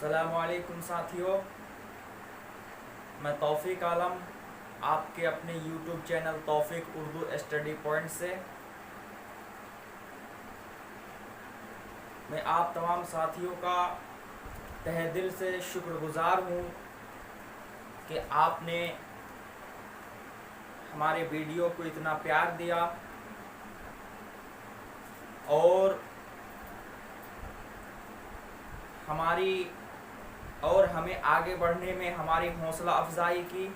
السلام علیکم ساتھیوں، میں توفیق عالم آپ کے اپنے یوٹیوب چینل توفیق اردو اسٹڈی پوائنٹ سے میں آپ تمام ساتھیوں کا تہہ دل سے شکر گزار ہوں کہ آپ نے ہمارے ویڈیو کو اتنا پیار دیا اور ہمیں آگے بڑھنے میں ہماری حوصلہ افزائی کی۔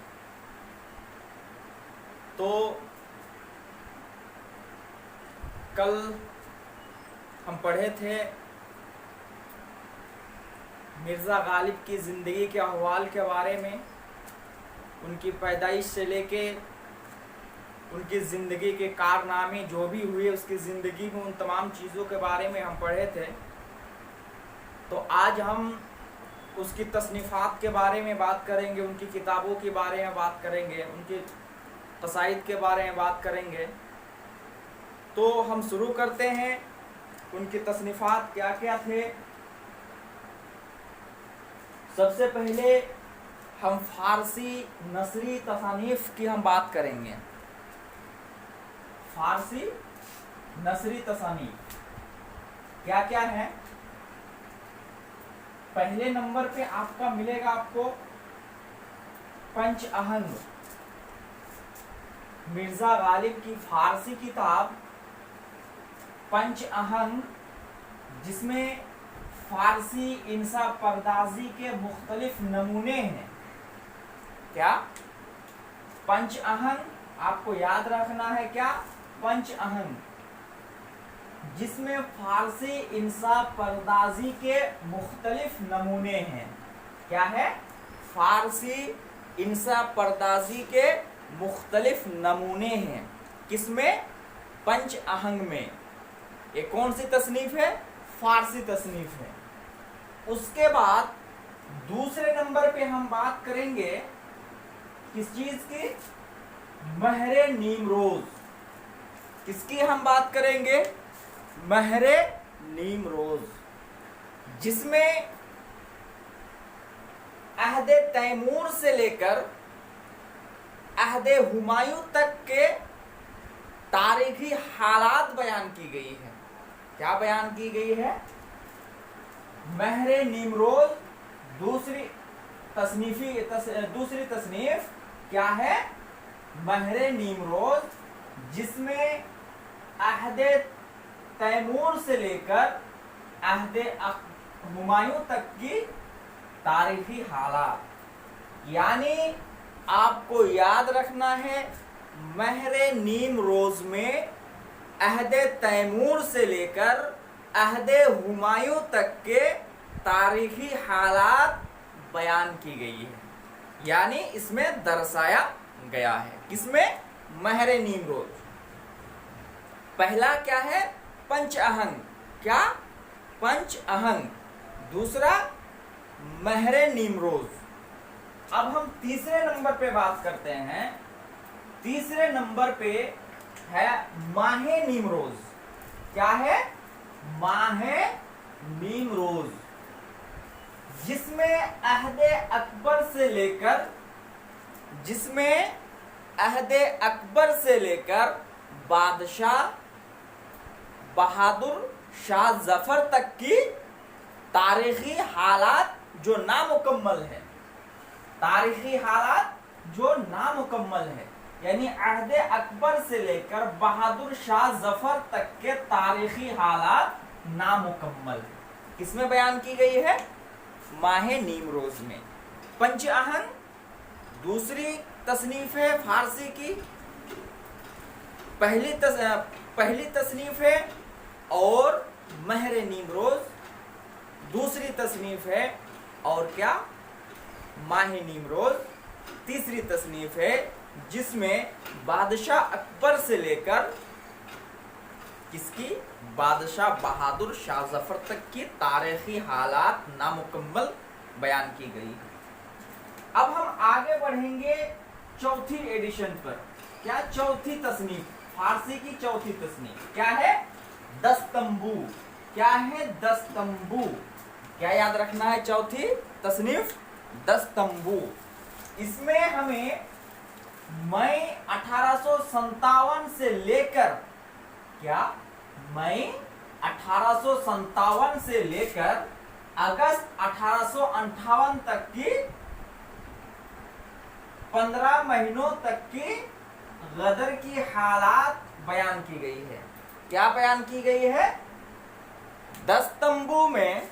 تو کل ہم پڑھے تھے مرزا غالب کی زندگی کے احوال کے بارے میں، ان کی پیدائش سے لے کے ان کی زندگی کے کارنامے جو بھی ہوئے اس کی زندگی میں، ان تمام چیزوں کے بارے میں ہم پڑھے تھے۔ تو آج ہم اس کی تصنیفات کے بارے میں بات کریں گے، ان کی کتابوں کے بارے میں بات کریں گے، ان کے قصائد کے بارے میں بات کریں گے۔ تو ہم شروع کرتے ہیں، ان کی تصنیفات کیا کیا تھے۔ سب سے پہلے ہم فارسی نثری تصانیف کی ہم بات کریں گے۔ فارسی نثری تصانیف کیا کیا ہے؟ پہلے نمبر پہ آپ کا ملے گا آپ کو پنچ اہنگ، مرزا غالب کی فارسی کتاب پنچ اہنگ، جس میں فارسی انصاف پردازی کے مختلف نمونے ہیں۔ کیا؟ پنچ اہنگ، آپ کو یاد رکھنا ہے کیا؟ پنچ اہنگ، جس میں فارسی انصاف پردازی کے مختلف نمونے ہیں۔ کیا ہے؟ فارسی انصاف پردازی کے مختلف نمونے ہیں۔ کس میں؟ پنچ اہنگ میں۔ یہ کون سی تصنیف ہے؟ فارسی تصنیف ہے۔ اس کے بعد دوسرے نمبر پہ ہم بات کریں گے کس چیز کی؟ مہر نیمروز۔ کس کی ہم بات کریں گے؟ مہر نیمروز، جس میں عہد تیمور سے لے کر عہد ہمایوں تک کے تاریخی حالات بیان کی گئی ہے۔ کیا بیان کی گئی ہے؟ مہر نیمروز دوسری تصنیف کیا ہے؟ مہر نیمروز، جس میں عہد تیمور سے لے کر عہد ہمایوں تک کی تاریخی حالات، یعنی آپ کو یاد رکھنا ہے مہر نیمروز میں عہد تیمور سے لے کر عہد ہمایوں تک کے تاریخی حالات بیان کی گئی ہے، یعنی اس میں درسایا گیا ہے۔ کس میں؟ مہر نیمروز۔ پہلا کیا ہے؟ پنچ اہنگ۔ کیا؟ پنچ اہنگ۔ دوسرا مہر نیمروز۔ اب ہم تیسرے نمبر پہ بات کرتے ہیں۔ تیسرے نمبر پہ ہے ماہ نیمروز۔ کیا ہے؟ ماہ نیمروز، جس میں عہد اکبر سے لے کر بادشاہ بہادر شاہ ظفر تک کی تاریخی حالات جو نامکمل ہے۔ تاریخی حالات جو نامکمل ہے، یعنی عہد اکبر سے لے کر بہادر شاہ ظفر تک کے تاریخی حالات نامکمل ہے۔ کس میں بیان کی گئی ہے؟ ماہ نیمروز میں۔ پنچ اہنگ دوسری تصنیف ہے فارسی کی، پہلی تصنیف ہے، اور مہر نیمروز دوسری تصنیف ہے، اور کیا؟ ماہ نیمروز تیسری تصنیف ہے، جس میں بادشاہ اکبر سے لے کر کس کی؟ بادشاہ بہادر شاہ ظفر تک کی تاریخی حالات نامکمل بیان کی گئی ہے۔ اب ہم آگے بڑھیں گے چوتھی ایڈیشن پر۔ کیا؟ چوتھی تصنیف، فارسی کی چوتھی تصنیف کیا ہے؟ دستمبو۔ کیا ہے؟ دستمبو، क्या याद रखना है? चौथी तसनीफ दस्तंबू। इसमें हमें मई 1857 से लेकर क्या मई 1857 से लेकर अगस्त 1858 तक की 15 महीनों तक की गदर की हालात बयान की गई है। क्या बयान की गई है? दस्तंबू में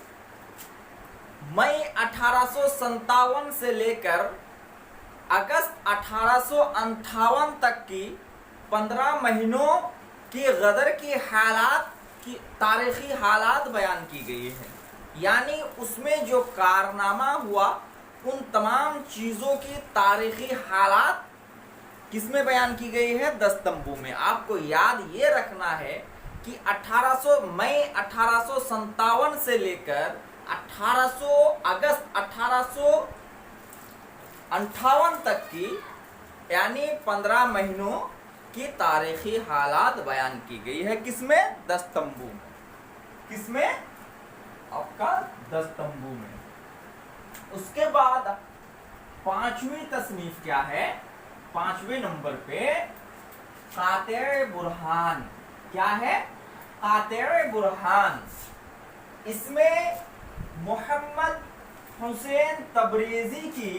मई 1857 से लेकर अगस्त 1858 तक की 15 महीनों की गदर की हालात की तारीखी हालात बयान की गई है। यानी उसमें जो कारनामा हुआ उन तमाम चीज़ों की तारीखी हालात किसमें बयान की गई है? दस्तंबू में। आपको याद ये रखना है कि मई 1857 से लेकर अगस्त 1858 तक की यानी 15 महीनों की तारीखी हालात बयान की गई है। किसमें? दस्तंबू में। किसमें? आपका दस्तंबू में। उसके बाद 5वीं तसनीफ क्या है? 5वें नंबर पे कातिर बुरहान। क्या है? कातिर बुरहान। इसमें मोहम्मद हुसैन तबरेज़ी की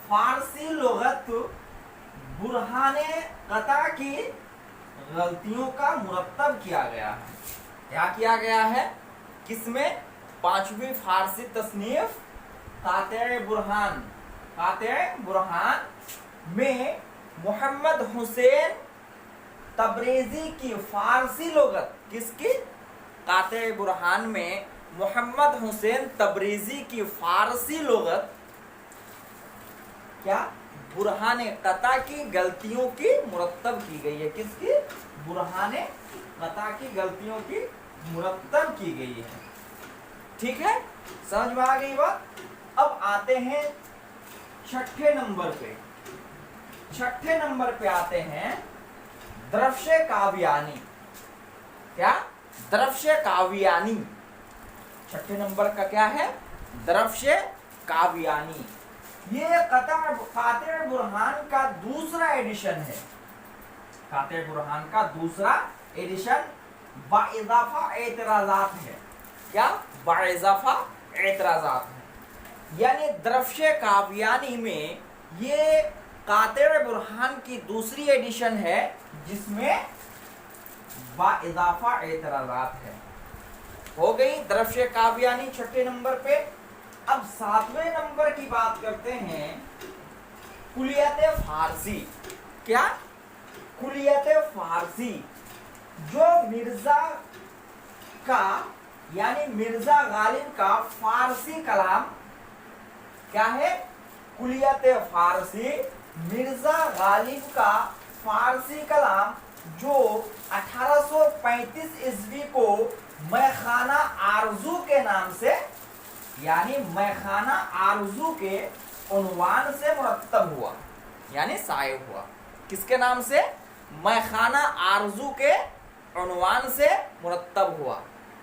फारसी लुगत बुरहाने क़ता की गलतियों का मुरत्तब किया गया है। क्या किया गया है? किसमें? 5वीं फारसी तसनीफ कातिर बुरहान। कातिर बुरहान में मोहम्मद हुसैन तबरेज़ी की फारसी लुगत, किसकी? कातिर बुरहान में मोहम्मद हुसैन तबरेज़ी की फारसी लुगत क्या? बुरहाने क़ता की गलतियों की मुरत्तब की गई है। किसकी? बुरहाने क़ता की गलतियों की मुरत्तब की गई है। ठीक है, समझ में आ गई बात? अब आते हैं 6ठे नंबर पे। 6ठे नंबर पे आते हैं द्रव्य काव्यानी। क्या? द्रव्य काव्यानी। 6ठे नंबर का क्या है? द्रव्य काव्यानी। ये कातिर बुरहान का दूसरा एडिशन है। कातिर बुरहान का दूसरा एडिशन बाइज़ाफ़ा एतराज़ात है। क्या? बाइज़ाफ़ा एतराज़ात है। यानी द्रव्य काव्यानी में ये कातिर बुरहान की दूसरी एडिशन है जिसमें बाइज़ाफ़ा एतराज़ात है। हो गई द्रव्य काव्यानी 6ठे नंबर पे। अब 7वें नंबर की बात करते हैं कुलियत फारसी। क्या? कुलियत फारसी, जो मिर्जा का यानी मिर्जा गालिब का फारसी कलाम। क्या है? कुलियत फारसी, मिर्जा गालिब का फारसी कलाम जो 1835 ईस्वी को मैखाना आरजू के नाम से यानी मैखाना आरजू के उन्वान से मुरत्तब हुआ यानी शाये हुआ। किसके नाम से? मैखाना आरजू के उन्वान से मुरत्तब हुआ।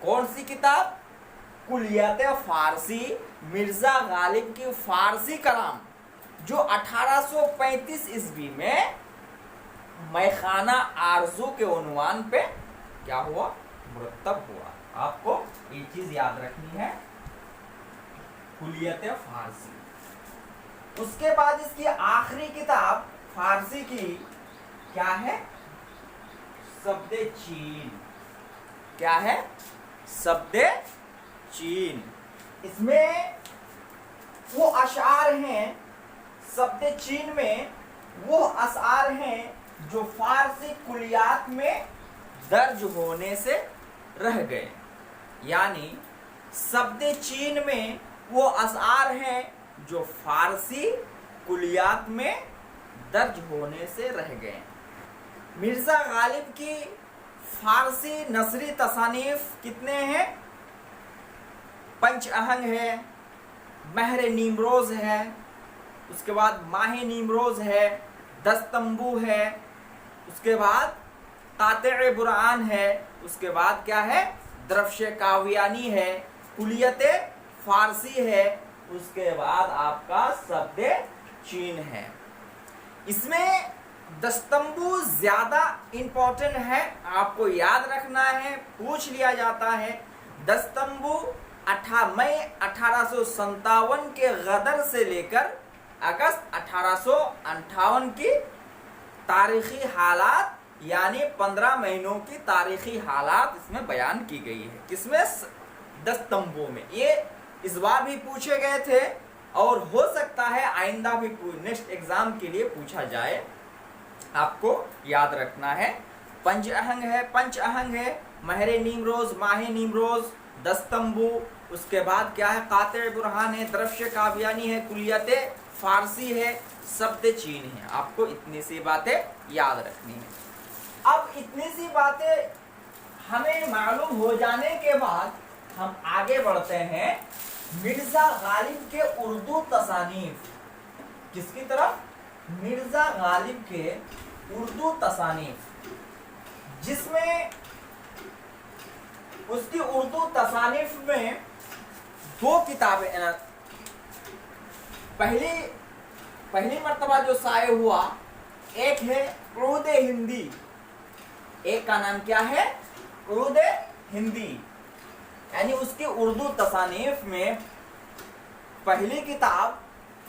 कौन सी किताब? कुलियत फारसी, मिर्जा गालिब की फारसी कलाम जो 1835 ईस्वी में मैखाना आरजू के उन्वान पे क्या हुआ? मुरत्तब हुआ। आपको ये चीज याद रखनी है, कुलियत फारसी। उसके बाद इसकी आखिरी किताब फारसी की क्या है? शब्द चीन। क्या है? शब्द चीन। इसमें वो अशार हैं, शब्द चीन में वो अशार हैं जो फारसी कुलियात में दर्ज होने से रह गए। यानी शब्द चीन में वो अशार हैं जो फारसी कुलियात में दर्ज होने से रह गए। मिर्जा गालिब की फारसी नसरी तसानीफ कितने हैं? पंच आहंग है, महर नीमरोज है, उसके बाद माह नीमरोज है, दस्तंबू है, उसके बाद कातिर बुरहान है, उसके बाद क्या है? द्रव्य काव्यानी है, कुलियत फारसी है, उसके बाद आपका शब्द चीन है। इसमें दस्तंबू ज्यादा इंपॉर्टेंट है, आपको याद रखना है, पूछ लिया जाता है। दस्तंबू मई 1857 के गदर से लेकर अगस्त 1858 की तारीखी हालात यानी 15 महीनों की तारीखी हालात इसमें बयान की गई है। किसमें? दस्तंबू में। ये इस बार भी पूछे गए थे और हो सकता है आइंदा भी नेक्स्ट एग्जाम के लिए पूछा जाए, आपको याद रखना है। पंच अहंग है, महरे नीमरोज, माहे नीमरोज, दस्तंबू, उसके बाद क्या है? काते बुरहान है, दरफ्श काव्यानी है, कुलियत फारसी है, शब्द चीन है। आपको इतनी सी बातें याद रखनी है। अब इतनी सी बातें हमें मालूम हो जाने के बाद हम आगे बढ़ते हैं मिर्जा गालिब के उर्दू तसानीफ। किसकी तरफ? मिर्जा गालिब के उर्दू तसानीफ, जिसमें उसकी उर्दू तसानीफ में दो किताबें, पहली मर्तबा जो शाये हुआ, एक है उर्दू हिंदी, एक का नाम क्या है? उर्दू हिंदी। यानी उसकी उर्दू तसानीफ में पहली किताब,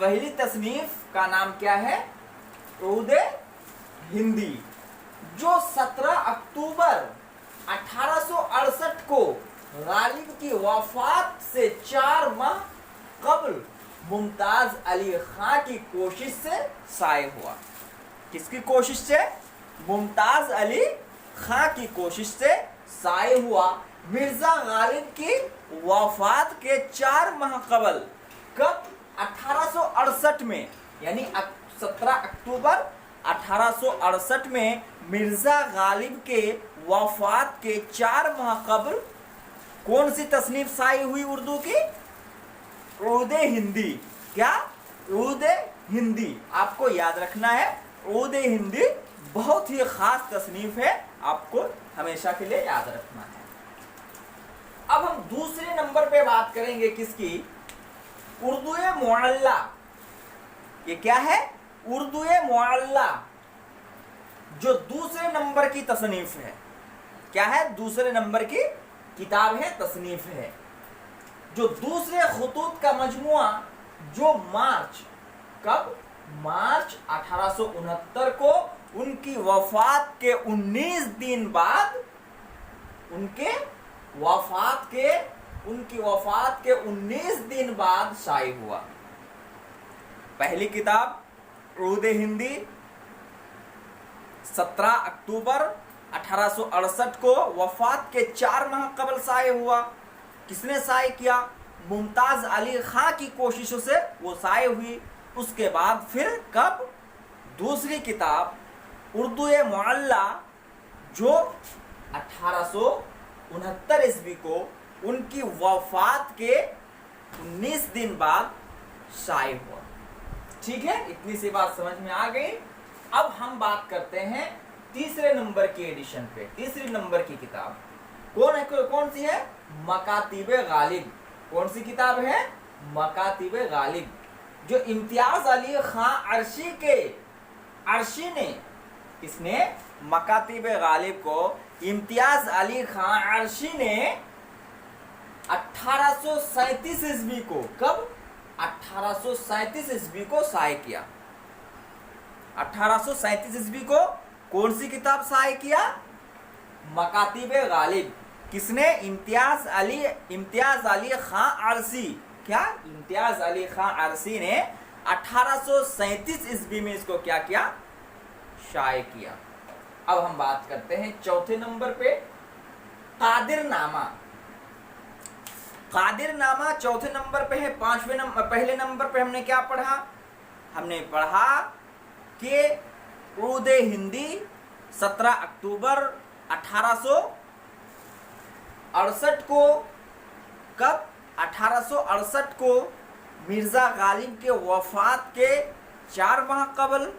पहली तसनीफ का नाम क्या है? उर्दू हिंदी, जो 17 अक्टूबर 1868 को गालिब की वफात से 4 माह कबल मुमताज अली खां की कोशिश से शाये हुआ। किसकी कोशिश से? मुमताज अली खां की कोशिश से शाये हुआ। मिर्जा गालिब की वफात के 4 माह कबल, कब? 1868 में, यानी 17 अक्टूबर 1868 में मिर्जा गालिब के वफात के 4 माह कबल कौन सी तसनीफ शाये हुई उर्दू की? उर्दू हिंदी। क्या? उर्दू हिंदी। आपको याद रखना है, उर्दू हिंदी बहुत ही खास तसनीफ है, आपको हमेशा के लिए याद रखना है। अब हम दूसरे नंबर पे बात करेंगे किसकी? उर्दू मुअल्ला। ये क्या है? उर्दू मुअल्ला, जो दूसरे नंबर की तसनीफ है। क्या है? दूसरे नंबर की किताब है, तसनीफ है, जो दूसरे खुतूत का मजमुआ, जो मार्च, कब? मार्च 1869 को उनकी वफात के 19 दिन बाद, उनकी वफात के 19 दिन बाद शाये हुआ। पहली किताब उर्दू हिंदी 17 अक्टूबर 1868 को वफात के 4 माह कबल शाये हुआ। किसने शाये किया? मुमताज अली खां की कोशिशों से वो शाये हुई। उसके बाद फिर कब? दूसरी किताब उर्दू मुअल्ला, जो 1869 ईस्वी को उनकी वफात के 19 दिन बाद शाये हुआ। ठीक है, इतनी सी बात समझ में आ गई। अब हम बात करते हैं तीसरे नंबर की एडिशन पे। तीसरी नंबर की किताब कौन सी है? मकातिब गालिब। कौन सी किताब है? मकातिब गालिब, जो इम्तियाज अली खां अर्शी ने, किसने? मकातिब गालिब को इम्तियाज अली खां अर्शी ने 1837 ईस्वी को, कब? 1837 ईस्वी को शाये किया। 1837 ईस्वी को कौन सी किताब शाये किया? मकातिब गालिब। किसने? इम्तियाज अली खां अर्शी। क्या? इम्तियाज अली खां अर्शी ने 1837 ईस्वी में इसको क्या किया? शाये किया। अब हम बात करते हैं चौथे नंबर पे, कादिरनामा। कादिरनामा चौथे नंबर पे है। पहले नंबर पे हमने क्या पढ़ा? हमने पढ़ा कि उर्दू हिंदी 17 अक्टूबर 1868 को, कब? 1868 को मिर्जा गालिब के वफात के 4 माह कबल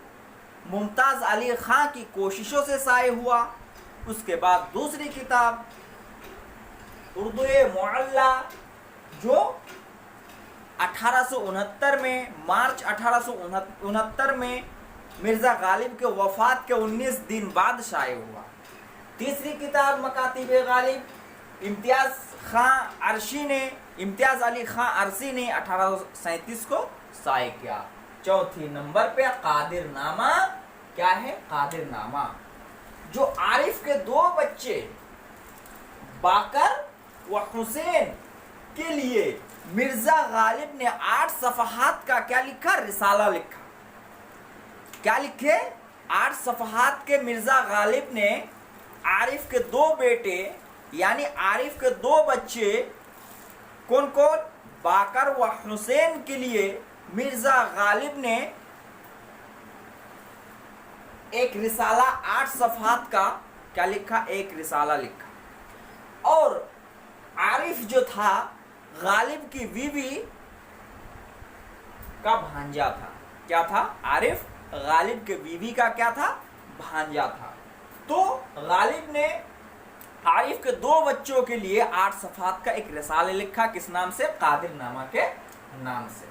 मुमताज अली खां की कोशिशों से शाये हुआ। उसके बाद दूसरी किताब उर्दू मुअल्ला, जो 1869 में, मार्च 1869 में मिर्ज़ा गालिब के वफ़ात के 19 दिन बाद शाये हुआ। तीसरी किताब मकातिब गालिब इम्तियाज़ अली खां अरसी ने 1837 को शाये किया। चौथी नंबर पे कादिरनामा। क्या है कादिरनामा? जो आरिफ के दो बच्चे बाकर व हुसैन के लिए मिर्ज़ा गालिब ने 8 सफ़हात का क्या लिखा? रिसाला लिखा। क्या लिखे? 8 सफ़हात के मिर्ज़ा गालिब ने आरिफ के दो बेटे यानी आरिफ के दो बच्चे कौन कौन? बाकर व हुसैन के लिए मिर्ज़ा गालिब ने एक रिसाला 8 सफ़हात का क्या लिखा? एक रिसाला लिखा। और आरिफ जो था गालिब की बीवी का भांजा था। क्या था? आरिफ गालिब के बीवी का क्या था? भांजा था। तो गालिब ने आरिफ के दो बच्चों के लिए 8 सफ़हात का एक रिसाला लिखा। किस नाम से? कादिरनामा के नाम से।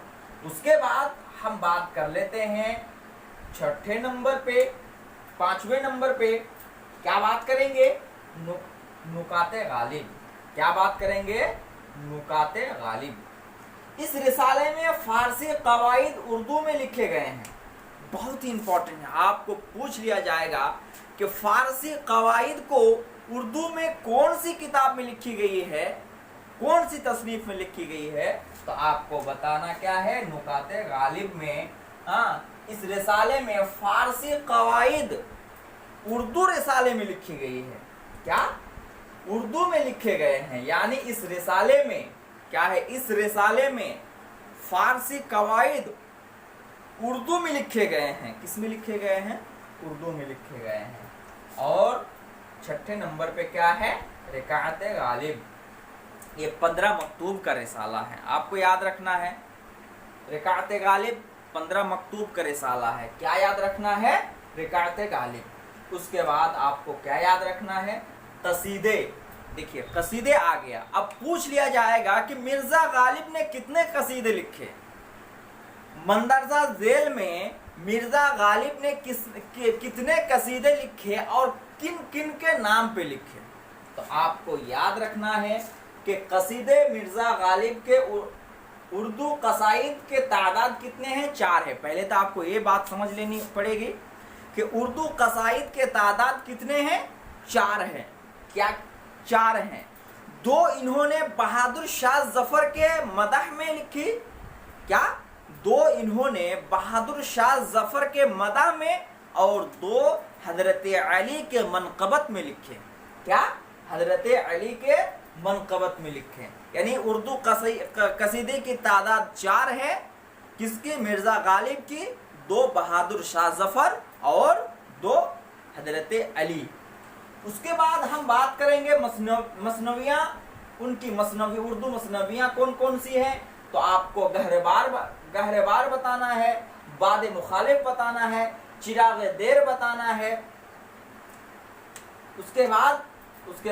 उसके बाद हम बात कर लेते हैं छठे नंबर पे, 5वें नंबर पे क्या बात करेंगे? नुकाते गालिब। क्या बात करेंगे? नुकाते गालिब। इस रिसाले में फारसी कवायद उर्दू में लिखे गए हैं। बहुत ही इंपॉर्टेंट है, आपको पूछ लिया जाएगा कि फारसी कवायद को उर्दू में कौन सी किताब में लिखी गई है, कौन सी तसनीफ में लिखी गई है, तो आपको बताना क्या है? नुकाते गालिब में। इस रिसाले में फारसी कवायद उर्दू रिसाले में लिखी गई है। क्या? उर्दू में लिखे गए हैं। यानी इस रिसाले में क्या है? इस रिसाले में फारसी कवायद उर्दू में लिखे गए हैं। किस में लिखे गए हैं? उर्दू में लिखे गए हैं। और छठे नंबर पे क्या है? रिकाते गालिब। ये 15 मकतूब का रिसाला है, आपको याद रखना है। रिकाते गालिब 15 मकतूब का रिसाला है। क्या याद रखना है? रिकाते गालिब। उसके बाद आपको क्या याद रखना है? कसीदे। देखिए कसीदे आ गया। अब पूछ लिया जाएगा कि मिर्ज़ा गालिब ने कितने कसीदे लिखे। मंदरजा झेल में मिर्ज़ा गालिब ने कितने कसीदे लिखे और किन किन के नाम पे लिखे, तो आपको याद रखना है कि कसीदे मिर्ज़ा गालिब के उर्दू कसाइद के तादाद कितने हैं? 4 है। पहले तो आपको ये बात समझ लेनी पड़ेगी कि उर्दू कसाइद के तादाद कितने हैं? 4 हैं। क्या 4 हैं? 2 इन्होंने बहादुर शाह जफर के मदह में लिखी। क्या? 2 इन्होंने बहादुर शाह जफर के मदह में और 2 हजरत अली के मनक़बत में लिखे। क्या? हजरत अली के मनक़बत में लिखे। यानी उर्दू कसीदे की तादाद 4 है। किसकी? मिर्ज़ा गालिब की, 2 बहादुर शाह जफर और 2 हजरत अली। उसके बाद हम बात करेंगे मसनवियाँ। उनकी मसनवी उर्दू मसनवियाँ कौन कौन सी हैं, तो आपको गहरेबार बताना है, बाद मुखालिफ बताना है, चिराग देर बताना है। उसके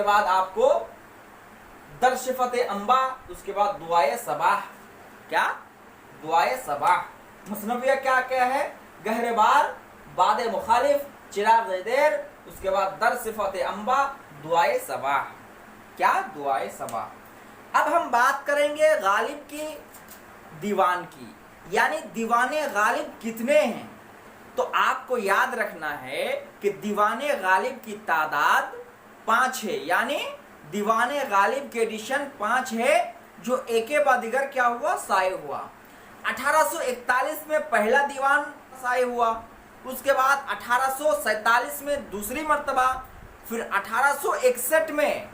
बाद आपको दरशिफत अंबा, उसके बाद दुआए सबाह। क्या? दुआए सबाह। मसनविया क्या क्या है? गहरेबार, बाद मुखालिफ, चिराग देर, उसके बाद दरशिफत अंबा, दुआए सबाह। क्या? दुआए सबाह। अब हम बात करेंगे गालिब की दीवान की, यानी दीवाने गालिब कितने हैं। तो आपको याद रखना है कि दीवाने गालिब की तादाद 5 है। यानी दीवाने गालिब के एडिशन 5 है, जो एक के बाद दिगर क्या हुआ? शाये हुआ। 1841 में पहला दीवान शाये हुआ। उसके बाद 1847 में दूसरी मर्तबा, फिर 1861 में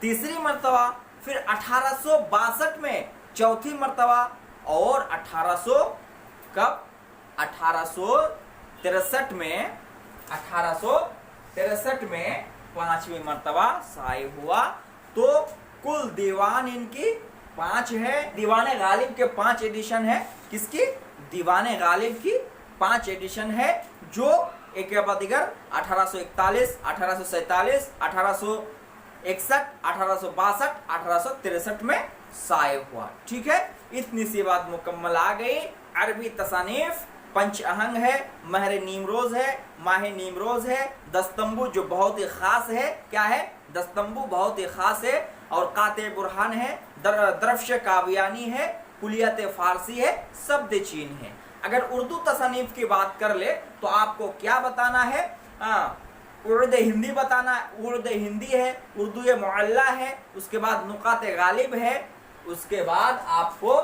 तीसरी मर्तबा, फिर 1862 में चौथी मर्तबा और 1863 में 5वीं मर्तबा शाये हुआ। तो कुल दीवान इनकी 5 है। दीवाने गालिब के 5 एडिशन है। किसकी? दीवाने गालिब की 5 एडिशन है, जो एक के बाद दिगर 1841, 1847, 1861, 1862, 1863 में शाये हुआ। ठीक है। इतनी सी बात मुकम्मल आ गई। अरबी तसानीफ पंच आहंग है, महर नीमरोज है, माह नीमरोज है, दस्तंबू जो बहुत ही खास है, क्या है, दस्तंबू बहुत ही खास है, और काते बुरहान है, दरफ्श कावियानी है, कुलियत फारसी है, शब्द चीन है। अगर उर्दू तसानीफ की बात कर ले तो आपको क्या बताना है, उर्द हिंदी बताना, उर्द हिंदी है, उर्दू मुअल्ला है, उसके बाद नुकात गालिब है, उसके बाद आपको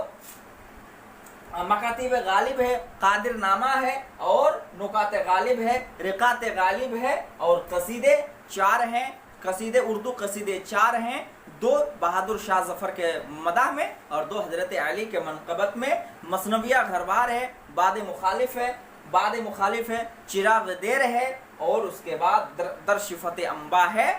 मकातिब गालिब है, कादिर नामा है, और नुकात गालिब है, रिकात गालिब है, और कसीदे 4 हैं, कसीदे उर्दू कसीदे 4 हैं, 2 बहादुर शाह जफर के मदाह में और 2 हजरत अली के मनकबत में, मसनविया घरबार है, बाद मुखालिफ है, चिराग देर है, और उसके बाद दरशिफत अम्बा है,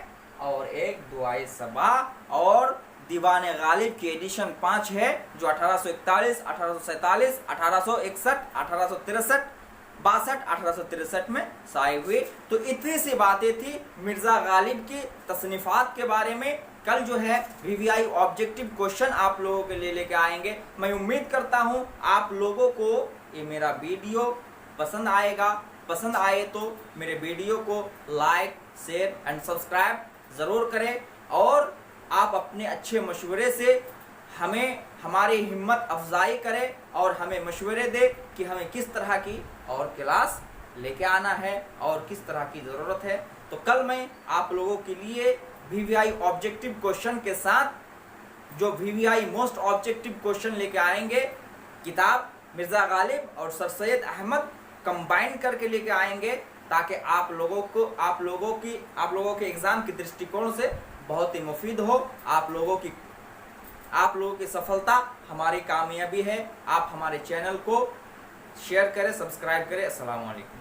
और एक दुआए सबा, और दीवान गालिब की एडिशन 5 है जो 1841, 1847, 1861, 1863, 62, 1863 में शाये हुई। तो इतनी सी बातें थी मिर्ज़ा गालिब की तसनीफ़ात के बारे में। कल जो है VVI ऑब्जेक्टिव क्वेश्चन आप लोगों के लिए लेके आएंगे। मैं उम्मीद करता हूँ आप लोगों को ये मेरा वीडियो पसंद आएगा। पसंद आए तो मेरे वीडियो को लाइक, शेयर एंड सब्सक्राइब ज़रूर करें, और आप अपने अच्छे मशवरे से हमें हमारी हिम्मत अफजाई करें और हमें मशवरे दे कि हमें किस तरह की और क्लास लेके आना है और किस तरह की ज़रूरत है। तो कल मैं आप लोगों के लिए VVI ऑब्जेक्टिव क्वेश्चन के साथ जो VVI मोस्ट ऑब्जेक्टिव क्वेश्चन लेके आएंगे, किताब मिर्ज़ा गालिब और सर सैयद अहमद कंबाइन करके लेके आएंगे, ताकि आप लोगों के एग्ज़ाम के दृष्टिकोण से बहुत ही मुफीद हो। आप लोगों की सफलता हमारी कामयाबी है। आप हमारे चैनल को शेयर करें, सब्सक्राइब करें। अस्सलाम वालेकुम।